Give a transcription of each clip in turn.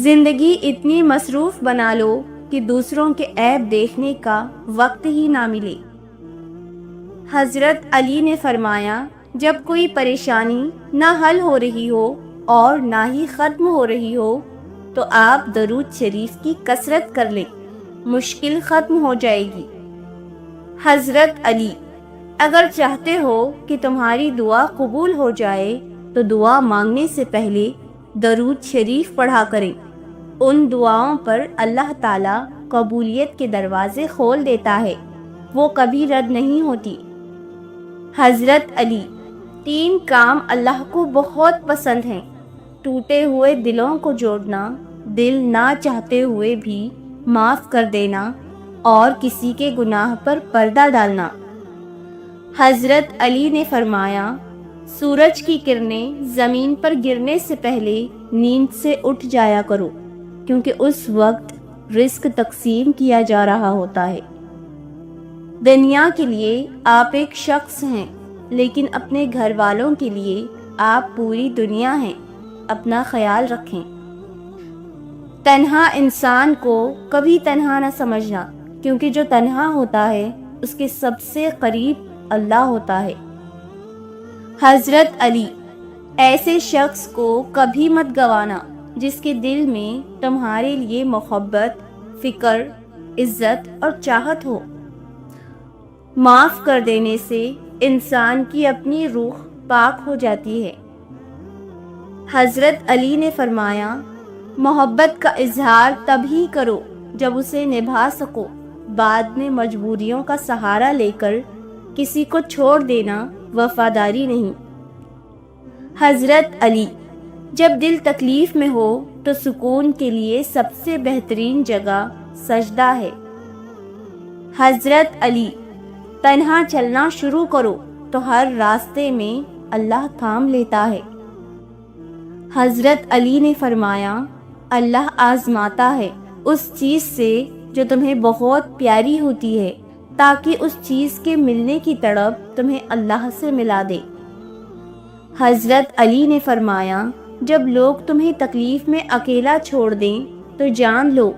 زندگی اتنی مصروف بنا لو کہ دوسروں کے عیب دیکھنے کا وقت ہی نہ ملے۔ حضرت علی نے فرمایا، جب کوئی پریشانی نہ حل ہو رہی ہو اور نہ ہی ختم ہو رہی ہو تو آپ درود شریف کی کثرت کر لیں، مشکل ختم ہو جائے گی۔ حضرت علی، اگر چاہتے ہو کہ تمہاری دعا قبول ہو جائے تو دعا مانگنے سے پہلے درود شریف پڑھا کریں۔ ان دعاؤں پر اللہ تعالیٰ قبولیت کے دروازے کھول دیتا ہے، وہ کبھی رد نہیں ہوتی۔ حضرت علی، 3 کام اللہ کو بہت پسند ہیں: ٹوٹے ہوئے دلوں کو جوڑنا، دل نہ چاہتے ہوئے بھی معاف کر دینا، اور کسی کے گناہ پر پردہ ڈالنا۔ حضرت علی نے فرمایا، سورج کی کرنیں زمین پر گرنے سے پہلے نیند سے اٹھ جایا کرو، کیونکہ اس وقت رزق تقسیم کیا جا رہا ہوتا ہے۔ دنیا کے لیے آپ ایک شخص ہیں، لیکن اپنے گھر والوں کے لیے آپ پوری دنیا ہیں، اپنا خیال رکھیں۔ تنہا انسان کو کبھی تنہا نہ سمجھنا، کیونکہ جو تنہا ہوتا ہے اس کے سب سے قریب اللہ ہوتا ہے۔ حضرت علی، ایسے شخص کو کبھی مت گوانا جس کے دل میں تمہارے لیے محبت، فکر، عزت اور چاہت ہو۔ معاف کر دینے سے انسان کی اپنی روح پاک ہو جاتی ہے۔ حضرت علی نے فرمایا، محبت کا اظہار تبھی کرو جب اسے نبھا سکو، بعد میں مجبوریوں کا سہارا لے کر کسی کو چھوڑ دینا وفاداری نہیں۔ حضرت علی، جب دل تکلیف میں ہو تو سکون کے لیے سب سے بہترین جگہ سجدہ ہے۔ حضرت علی، تنہا چلنا شروع کرو تو ہر راستے میں اللہ تھام لیتا ہے۔ حضرت علی نے فرمایا، اللہ آزماتا ہے اس چیز سے جو تمہیں بہت پیاری ہوتی ہے، تاکہ اس چیز کے ملنے کی تڑپ تمہیں اللہ سے ملا دے۔ حضرت علی نے فرمایا، جب لوگ تمہیں تکلیف میں اکیلا چھوڑ دیں تو جان لو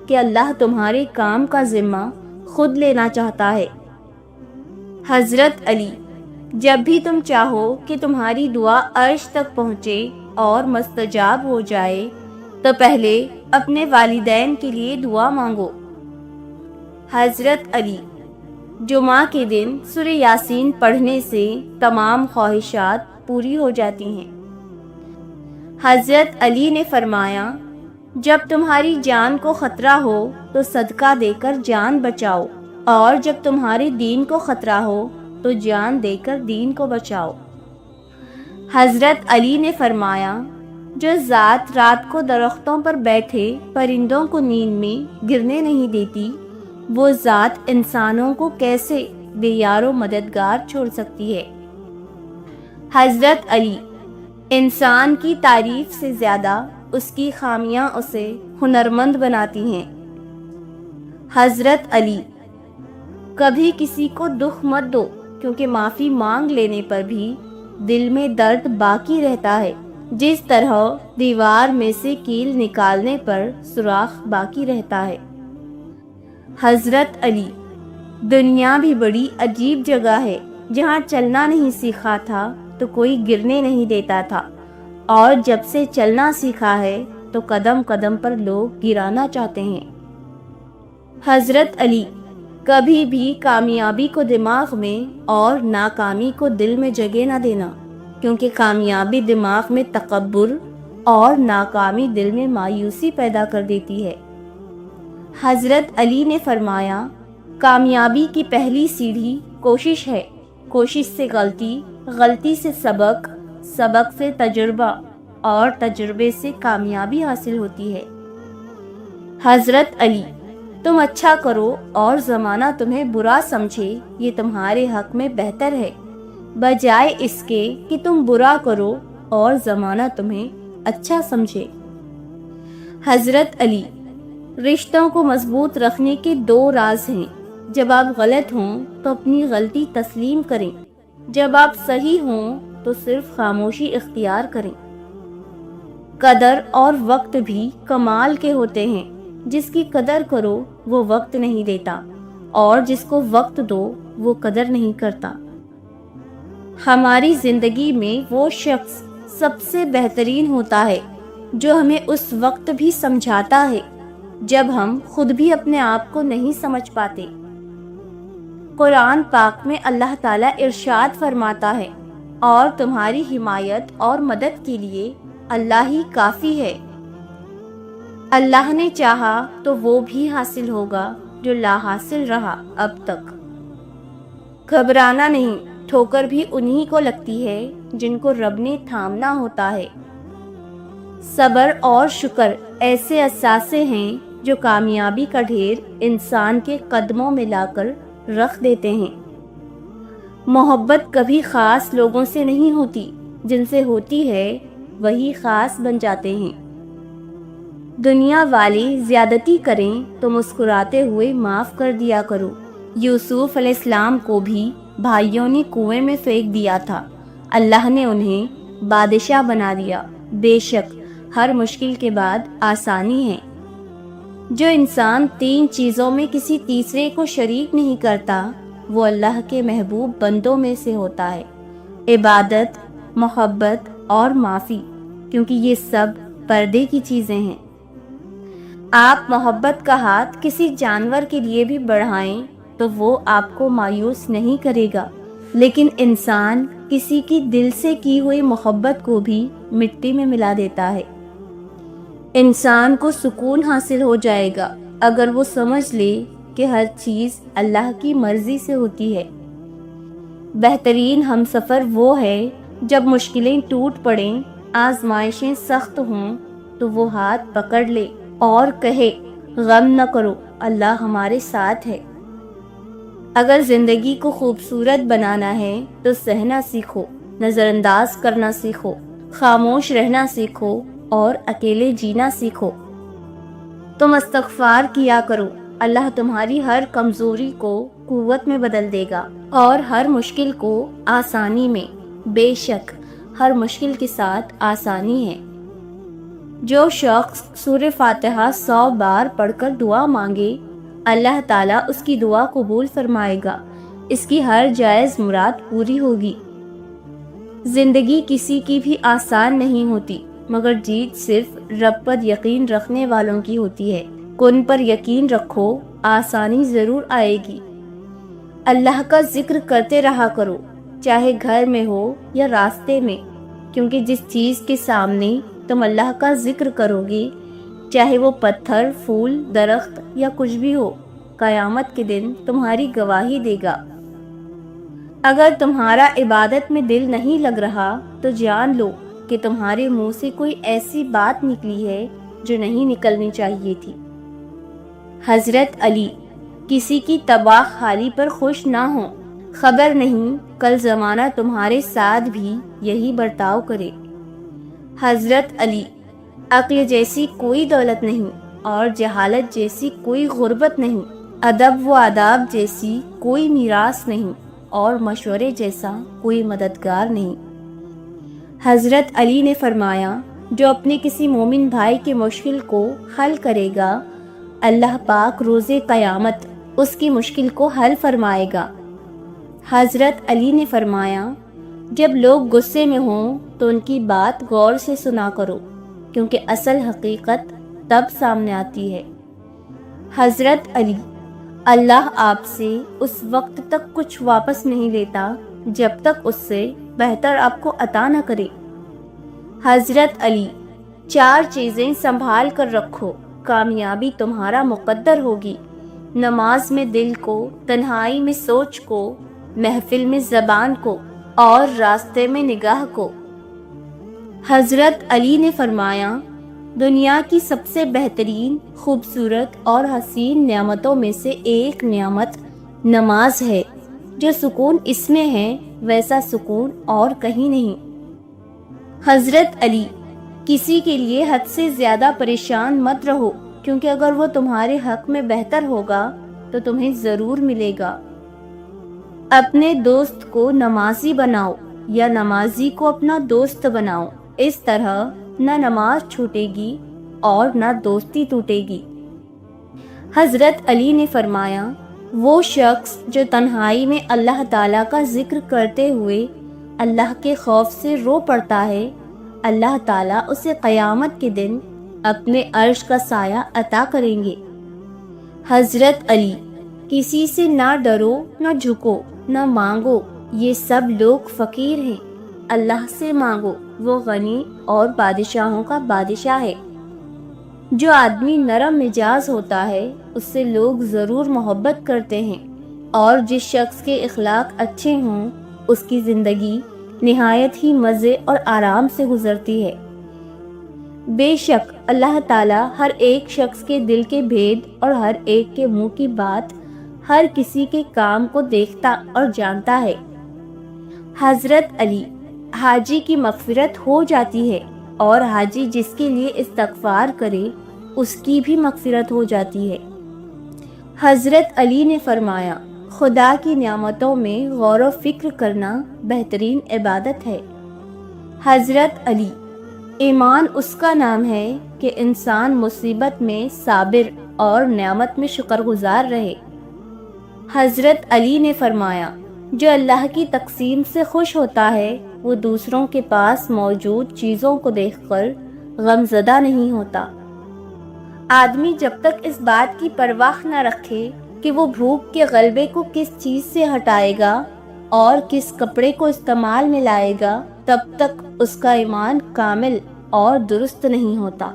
کہ اللہ تمہارے کام کا ذمہ خود لینا چاہتا ہے۔ حضرت علی، جب بھی تم چاہو کہ تمہاری دعا عرش تک پہنچے اور مستجاب ہو جائے تو پہلے اپنے والدین کے لیے دعا مانگو۔ حضرت علی، جمعہ کے دن سورہ یاسین پڑھنے سے تمام خواہشات پوری ہو جاتی ہیں۔ حضرت علی نے فرمایا، جب تمہاری جان کو خطرہ ہو تو صدقہ دے کر جان بچاؤ، اور جب تمہارے دین کو خطرہ ہو تو جان دے کر دین کو بچاؤ۔ حضرت علی نے فرمایا، جو ذات رات کو درختوں پر بیٹھے پرندوں کو نیند میں گرنے نہیں دیتی، وہ ذات انسانوں کو کیسے بے یار و مددگار چھوڑ سکتی ہے۔ حضرت علی، انسان کی تعریف سے زیادہ اس کی خامیاں اسے ہنرمند بناتی ہیں۔ حضرت علی، کبھی کسی کو دکھ مت دو، کیونکہ معافی مانگ لینے پر بھی دل میں درد باقی رہتا ہے، جس طرح دیوار میں سے کیل نکالنے پر سوراخ باقی رہتا ہے۔ حضرت علی، دنیا بھی بڑی عجیب جگہ ہے، جہاں چلنا نہیں سیکھا تھا تو کوئی گرنے نہیں دیتا تھا، اور جب سے چلنا سیکھا ہے تو قدم قدم پر لوگ گرانا چاہتے ہیں۔ حضرت علی، کبھی بھی کامیابی کو دماغ میں اور ناکامی کو دل میں جگہ نہ دینا، کیونکہ کامیابی دماغ میں تکبر اور ناکامی دل میں مایوسی پیدا کر دیتی ہے۔ حضرت علی نے فرمایا، کامیابی کی پہلی سیڑھی کوشش ہے، کوشش سے غلطی، غلطی سے سبق، سبق سے تجربہ، اور تجربے سے کامیابی حاصل ہوتی ہے۔ حضرت علی، تم اچھا کرو اور زمانہ تمہیں برا سمجھے، یہ تمہارے حق میں بہتر ہے، بجائے اس کے کہ تم برا کرو اور زمانہ تمہیں اچھا سمجھے۔ حضرت علی، رشتوں کو مضبوط رکھنے کے 2 راز ہیں: جب آپ غلط ہوں تو اپنی غلطی تسلیم کریں، جب آپ صحیح ہوں تو صرف خاموشی اختیار کریں۔ قدر اور وقت بھی کمال کے ہوتے ہیں۔ جس کی قدر کرو وہ وقت نہیں دیتا، اور جس کو وقت دو وہ قدر نہیں کرتا۔ ہماری زندگی میں وہ شخص سب سے بہترین ہوتا ہے جو ہمیں اس وقت بھی سمجھاتا ہے جب ہم خود بھی اپنے آپ کو نہیں سمجھ پاتے۔ قرآن پاک میں اللہ تعالیٰ ارشاد فرماتا ہے، اور تمہاری حمایت اور مدد کے لیے اللہ ہی کافی ہے۔ اللہ نے چاہا تو وہ بھی حاصل ہوگا جو لا حاصل رہا اب تک۔ گھبرانا نہیں، ٹھوکر بھی انہی کو لگتی ہے جن کو رب نے تھامنا ہوتا ہے۔ صبر اور شکر ایسے اثاثے ہیں جو کامیابی کا ڈھیر انسان کے قدموں میں لا کر رکھ دیتے ہیں۔ محبت کبھی خاص لوگوں سے نہیں ہوتی، جن سے ہوتی ہے وہی خاص بن جاتے ہیں۔ دنیا والے زیادتی کریں تو مسکراتے ہوئے معاف کر دیا کرو۔ یوسف علیہ السلام کو بھی بھائیوں نے کنویں میں پھینک دیا تھا، اللہ نے انہیں بادشاہ بنا دیا۔ بے شک ہر مشکل کے بعد آسانی ہے۔ جو انسان 3 چیزوں میں کسی تیسرے کو شریک نہیں کرتا وہ اللہ کے محبوب بندوں میں سے ہوتا ہے، عبادت، محبت اور معافی، کیونکہ یہ سب پردے کی چیزیں ہیں۔ آپ محبت کا ہاتھ کسی جانور کے لیے بھی بڑھائیں تو وہ آپ کو مایوس نہیں کرے گا، لیکن انسان کسی کی دل سے کی ہوئی محبت کو بھی مٹی میں ملا دیتا ہے۔ انسان کو سکون حاصل ہو جائے گا اگر وہ سمجھ لے کہ ہر چیز اللہ کی مرضی سے ہوتی ہے۔ بہترین ہمسفر وہ ہے جب مشکلیں ٹوٹ پڑیں، آزمائشیں سخت ہوں تو وہ ہاتھ پکڑ لے اور کہے غم نہ کرو، اللہ ہمارے ساتھ ہے۔ اگر زندگی کو خوبصورت بنانا ہے تو سہنا سیکھو، نظر انداز کرنا سیکھو، خاموش رہنا سیکھو اور اکیلے جینا سیکھو۔ تم استغفار کیا کرو، اللہ تمہاری ہر کمزوری کو قوت میں بدل دے گا اور ہر مشکل کو آسانی میں۔ بے شک ہر مشکل کے ساتھ آسانی ہے۔ جو شخص سورہ فاتحہ 100 بار پڑھ کر دعا مانگے، اللہ تعالیٰ اس کی دعا قبول فرمائے گا، اس کی ہر جائز مراد پوری ہوگی۔ زندگی کسی کی بھی آسان نہیں ہوتی، مگر جیت صرف رب پر یقین رکھنے والوں کی ہوتی ہے۔ کن پر یقین رکھو، آسانی ضرور آئے گی۔ اللہ کا ذکر کرتے رہا کرو، چاہے گھر میں ہو یا راستے میں، کیونکہ جس چیز کے سامنے تم اللہ کا ذکر کرو گے، چاہے وہ پتھر، پھول، درخت یا کچھ بھی ہو، قیامت کے دن تمہاری گواہی دے گا۔ اگر تمہارا عبادت میں دل نہیں لگ رہا تو جان لو کہ تمہارے منہ سے کوئی ایسی بات نکلی ہے جو نہیں نکلنی چاہیے تھی۔ حضرت علی، کسی کی تباہ حالی پر خوش نہ ہو، خبر نہیں کل زمانہ تمہارے ساتھ بھی یہی برتاؤ کرے۔ حضرت علی، عقل جیسی کوئی دولت نہیں اور جہالت جیسی کوئی غربت نہیں، ادب و آداب جیسی کوئی میراث نہیں اور مشورے جیسا کوئی مددگار نہیں۔ حضرت علی نے فرمایا، جو اپنے کسی مومن بھائی کے مشکل کو حل کرے گا، اللہ پاک روز قیامت اس کی مشکل کو حل فرمائے گا۔ حضرت علی نے فرمایا، جب لوگ غصے میں ہوں تو ان کی بات غور سے سنا کرو، کیونکہ اصل حقیقت تب سامنے آتی ہے۔ حضرت علی، اللہ آپ سے اس وقت تک کچھ واپس نہیں لیتا جب تک اس سے بہتر آپ کو عطا نہ کرے۔ حضرت علی، 4 چیزیں سنبھال کر رکھو، کامیابی تمہارا مقدر ہوگی۔ نماز میں دل کو، تنہائی میں سوچ کو، محفل میں زبان کو اور راستے میں نگاہ کو۔ حضرت علی نے فرمایا، دنیا کی سب سے بہترین، خوبصورت اور حسین نعمتوں میں سے ایک نعمت نماز ہے۔ جو سکون اس میں ہے ویسا سکون اور کہیں نہیں۔ حضرت علی، کسی کے لیے حد سے زیادہ پریشان مت رہو، کیونکہ اگر وہ تمہارے حق میں بہتر ہوگا تو تمہیں ضرور ملے گا۔ اپنے دوست کو نمازی بناؤ یا نمازی کو اپنا دوست بناؤ، اس طرح نہ نماز چھوٹے گی اور نہ دوستی ٹوٹے گی۔ حضرت علی نے فرمایا، وہ شخص جو تنہائی میں اللہ تعالیٰ کا ذکر کرتے ہوئے اللہ کے خوف سے رو پڑتا ہے، اللہ تعالیٰ اسے قیامت کے دن اپنے عرش کا سایہ عطا کریں گے۔ حضرت علی، کسی سے نہ ڈرو نہ جھکو نہ مانگو، یہ سب لوگ فقیر ہیں، اللہ سے مانگو، وہ غنی اور بادشاہوں کا بادشاہ ہے۔ جو آدمی نرم مزاج ہوتا ہے اس سے لوگ ضرور محبت کرتے ہیں، اور جس شخص کے اخلاق اچھے ہوں اس کی زندگی نہایت ہی مزے اور آرام سے گزرتی ہے۔ بے شک اللہ تعالیٰ ہر ایک شخص کے دل کے بھید اور ہر ایک کے منہ کی بات، ہر کسی کے کام کو دیکھتا اور جانتا ہے۔ حضرت علی، حاجی کی مغفرت ہو جاتی ہے، اور حاجی جس کے لیے استغفار کرے اس کی بھی مغفرت ہو جاتی ہے۔ حضرت علی نے فرمایا، خدا کی نعمتوں میں غور و فکر کرنا بہترین عبادت ہے۔ حضرت علی، ایمان اس کا نام ہے کہ انسان مصیبت میں صابر اور نعمت میں شکر گزار رہے۔ حضرت علی نے فرمایا، جو اللہ کی تقسیم سے خوش ہوتا ہے وہ دوسروں کے پاس موجود چیزوں کو دیکھ کر غمزدہ نہیں ہوتا۔ آدمی جب تک اس بات کی پرواہ نہ رکھے کہ وہ بھوک کے غلبے کو کس چیز سے ہٹائے گا اور کس کپڑے کو استعمال میں لائے گا، تب تک اس کا ایمان کامل اور درست نہیں ہوتا۔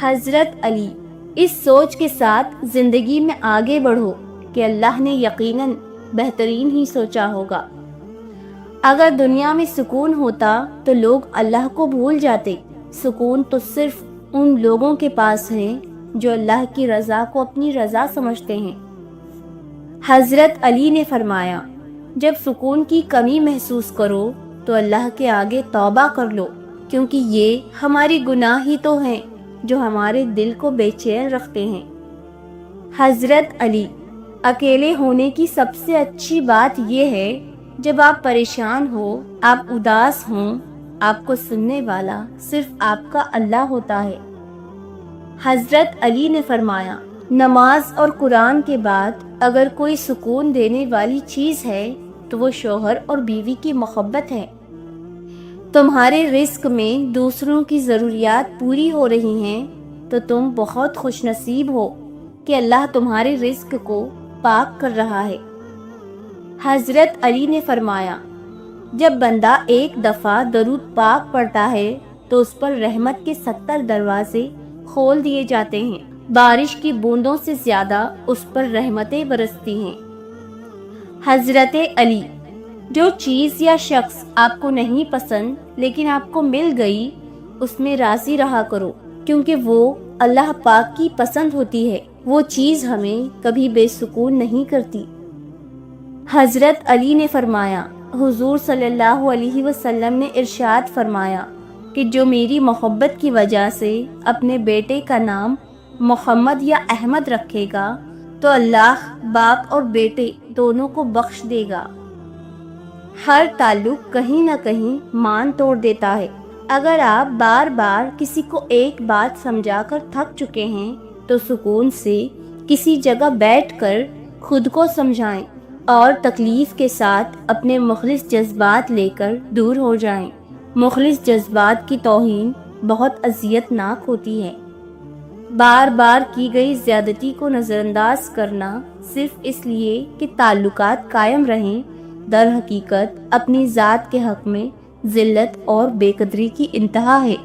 حضرت علی، اس سوچ کے ساتھ زندگی میں آگے بڑھو کہ اللہ نے یقیناً بہترین ہی سوچا ہوگا۔ اگر دنیا میں سکون ہوتا تو لوگ اللہ کو بھول جاتے۔ سکون تو صرف ان لوگوں کے پاس ہے جو اللہ کی رضا کو اپنی رضا سمجھتے ہیں۔ حضرت علی نے فرمایا، جب سکون کی کمی محسوس کرو تو اللہ کے آگے توبہ کر لو، کیونکہ یہ ہماری گناہ ہی تو ہیں جو ہمارے دل کو بے چین رکھتے ہیں۔ حضرت علی، اکیلے ہونے کی سب سے اچھی بات یہ ہے جب آپ پریشان ہو، آپ اداس ہوں، آپ کو سننے والا صرف آپ کا اللہ ہوتا ہے۔ حضرت علی نے فرمایا، نماز اور قرآن کے بعد اگر کوئی سکون دینے والی چیز ہے تو وہ شوہر اور بیوی کی محبت ہے۔ تمہارے رزق میں دوسروں کی ضروریات پوری ہو رہی ہیں تو تم بہت خوش نصیب ہو کہ اللہ تمہارے رزق کو پاک کر رہا ہے۔ حضرت علی نے فرمایا، جب بندہ ایک دفعہ درود پاک پڑھتا ہے تو اس پر رحمت کے 70 دروازے کھول دیے جاتے ہیں، بارش کی بوندوں سے زیادہ اس پر رحمتیں برستی ہیں۔ حضرت علی، جو چیز یا شخص آپ کو نہیں پسند لیکن آپ کو مل گئی اس میں راضی رہا کرو، کیونکہ وہ اللہ پاک کی پسند ہوتی ہے، وہ چیز ہمیں کبھی بے سکون نہیں کرتی۔ حضرت علی نے فرمایا، حضور صلی اللہ علیہ وسلم نے ارشاد فرمایا کہ جو میری محبت کی وجہ سے اپنے بیٹے کا نام محمد یا احمد رکھے گا تو اللہ باپ اور بیٹے دونوں کو بخش دے گا۔ ہر تعلق کہیں نہ کہیں مان توڑ دیتا ہے۔ اگر آپ بار بار کسی کو ایک بات سمجھا کر تھک چکے ہیں تو سکون سے کسی جگہ بیٹھ کر خود کو سمجھائیں اور تکلیف کے ساتھ اپنے مخلص جذبات لے کر دور ہو جائیں۔ مخلص جذبات کی توہین بہت اذیت ناک ہوتی ہے۔ بار بار کی گئی زیادتی کو نظر انداز کرنا صرف اس لیے کہ تعلقات قائم رہیں، در حقیقت اپنی ذات کے حق میں ذلت اور بے قدری کی انتہا ہے۔